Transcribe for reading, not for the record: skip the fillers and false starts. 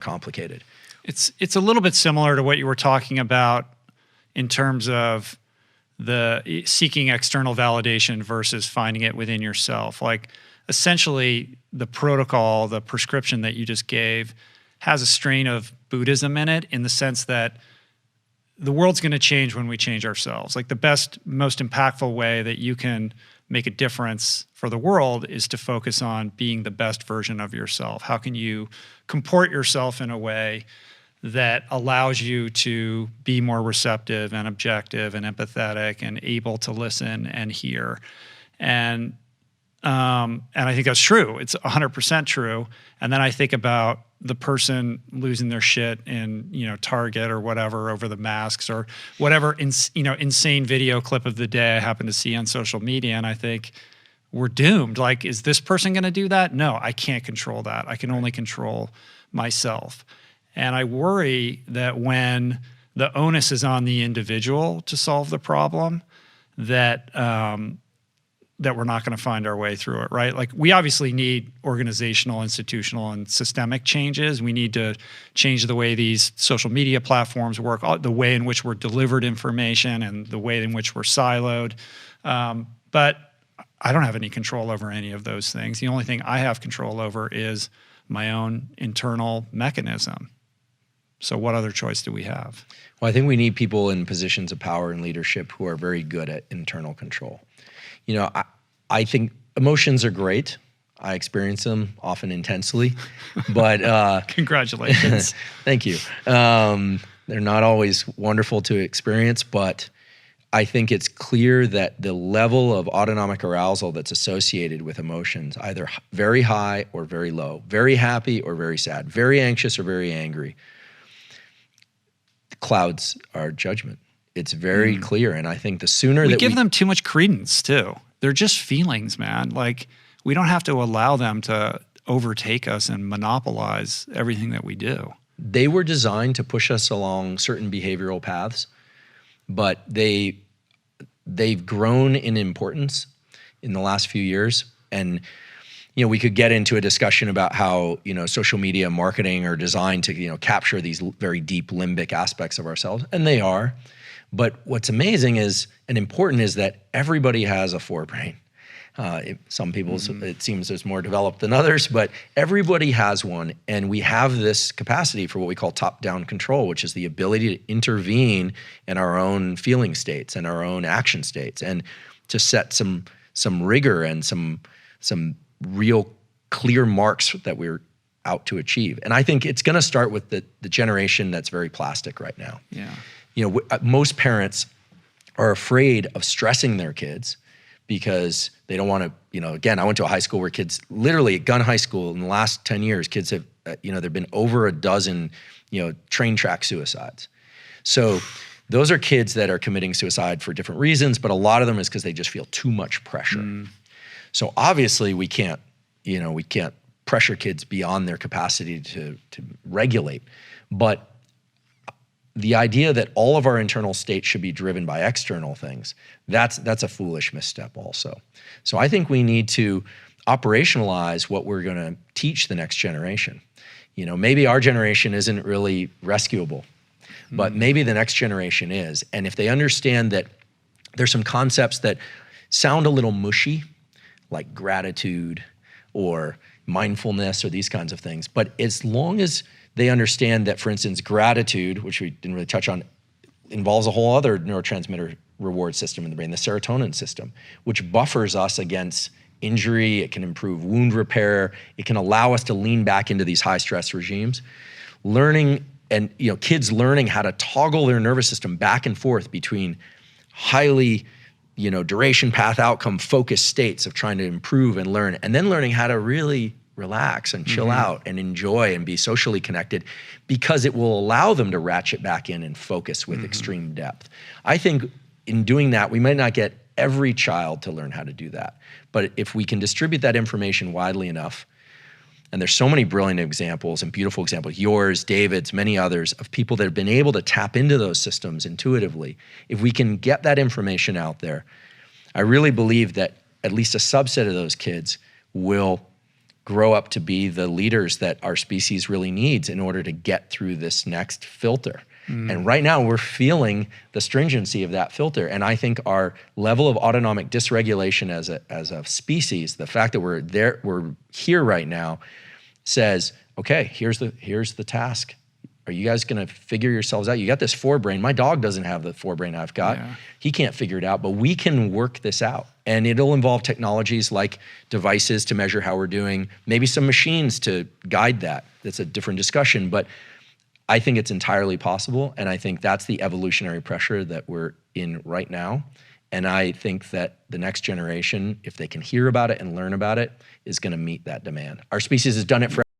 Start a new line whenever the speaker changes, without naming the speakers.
complicated.
It's a little bit similar to what you were talking about in terms of the seeking external validation versus finding it within yourself. Like essentially the protocol, the prescription that you just gave has a strain of Buddhism in it, in the sense that the world's going to change when we change ourselves. Like the best, most impactful way that you can make a difference for the world is to focus on being the best version of yourself. How can you comport yourself in a way that allows you to be more receptive and objective and empathetic and able to listen and hear? And I think that's true. It's 100% true. And then I think about the person losing their shit in, Target or whatever over the masks, or whatever insane video clip of the day I happen to see on social media, and I think we're doomed. Like, is this person going to do that? No, I can't control that. I can only control myself. And I worry that when the onus is on the individual to solve the problem, that that we're not going to find our way through it, right? Like, we obviously need organizational, institutional, and systemic changes. We need to change the way these social media platforms work, the way in which we're delivered information, and the way in which we're siloed. But I don't have any control over any of those things. The only thing I have control over is my own internal mechanism. So what other choice do we have?
Well, I think we need people in positions of power and leadership who are very good at internal control. I think emotions are great. I experience them often intensely, but
congratulations.
Thank you. They're not always wonderful to experience, but I think it's clear that the level of autonomic arousal that's associated with emotions, either very high or very low, very happy or very sad, very anxious or very angry, clouds our judgment. It's very clear, and I think the sooner
we give them too much credence too. They're just feelings, man. Like, we don't have to allow them to overtake us and monopolize everything that we do.
They were designed to push us along certain behavioral paths, but they've grown in importance in the last few years. And we could get into a discussion about how social media marketing are designed to capture these very deep limbic aspects of ourselves, and they are. But what's amazing is, and important, is that everybody has a forebrain. Some people's, it seems, is more developed than others, but everybody has one. And we have this capacity for what we call top-down control, which is the ability to intervene in our own feeling states and our own action states, and to set some rigor and some real clear marks that we're out to achieve. And I think it's going to start with the generation that's very plastic right now.
Yeah.
Most parents are afraid of stressing their kids because they don't want to, again, I went to a high school where kids, literally at gun high school in the last 10 years, kids have, there've been over a dozen, train track suicides. So those are kids that are committing suicide for different reasons, but a lot of them is because they just feel too much pressure. So obviously we can't pressure kids beyond their capacity to regulate. But the idea that all of our internal state should be driven by external things, that's a foolish misstep also. So I think we need to operationalize what we're going to teach the next generation. Maybe our generation isn't really rescuable, but maybe the next generation is. And if they understand that there's some concepts that sound a little mushy, like gratitude or mindfulness or these kinds of things, but as long as they understand that, for instance, gratitude, which we didn't really touch on, involves a whole other neurotransmitter reward system in the brain, the serotonin system, which buffers us against injury. It can improve wound repair. It can allow us to lean back into these high stress regimes. Learning and kids learning how to toggle their nervous system back and forth between highly duration, path, outcome, focused states of trying to improve and learn, and then learning how to really relax and chill out and enjoy and be socially connected, because it will allow them to ratchet back in and focus with extreme depth. I think in doing that, we might not get every child to learn how to do that, but if we can distribute that information widely enough, and there's so many brilliant examples and beautiful examples, yours, David's, many others, of people that have been able to tap into those systems intuitively. If we can get that information out there, I really believe that at least a subset of those kids will grow up to be the leaders that our species really needs in order to get through this next filter. And right now we're feeling the stringency of that filter. And I think our level of autonomic dysregulation as a species, the fact that we're here right now, says, okay, here's the task. Are you guys gonna figure yourselves out? You got this forebrain. My dog doesn't have the forebrain I've got. Yeah. He can't figure it out, but we can work this out. And it'll involve technologies like devices to measure how we're doing, maybe some machines to guide that. That's a different discussion, but I think it's entirely possible. And I think that's the evolutionary pressure that we're in right now. And I think that the next generation, if they can hear about it and learn about it, is gonna meet that demand. Our species has done it for